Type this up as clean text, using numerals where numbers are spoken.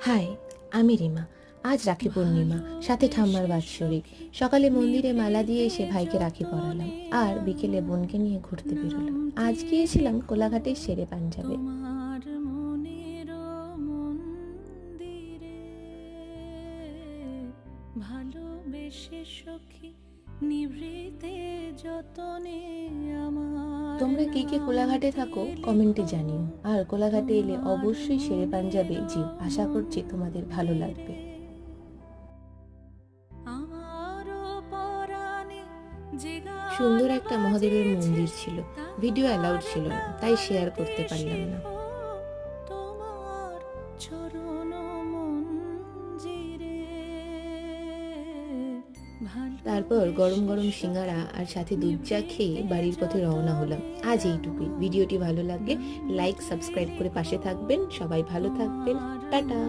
High, আমি রিমা। আজ রাখি পূর্ণিমা, সাথে ঠাম্মার বাৎসরিক। সকালে মন্দিরে মালা দিয়ে এসে ভাইকে রাখি পরালাম, আর বিকেলে বোনকে নিয়ে ঘুরতে বেরোলাম। আজ গিয়েছিলাম কোলাঘাটের শেরে পাঞ্জাবে। তোমার মনের মন্দিরে ভালোবেসে সখী নিভৃতে যতনে আমার তোমরা কে কে কোলাঘাটে থাকো কমেন্টে জানিও, আর কোলাঘাটে এলে অবশ্যই শেরে পাঞ্জাবে যেও। আশা করছি তোমাদের ভালো লাগবে। আমারও পরাণে যে সুন্দর গান একটা মহাদেবের মন্দির বাজেছে ছিল, তার ভিডিও অ্যালাউড ছিল না, তাই শেয়ার করতে পারলাম না। তোমার চরণ মঞ্জিরে তারপর গরম গরম ভালোবেসে সিঙ্গারা আর সাথে দুধ চা খেয়ে বাড়ির পথে রওনা হলাম। আজ এইটুকুই। ভিডিওটি ভালো লাগলে লাইক সাবস্ক্রাইব করে পাশে থাকবেন। সবাই ভালো থাকবেন। টাটা।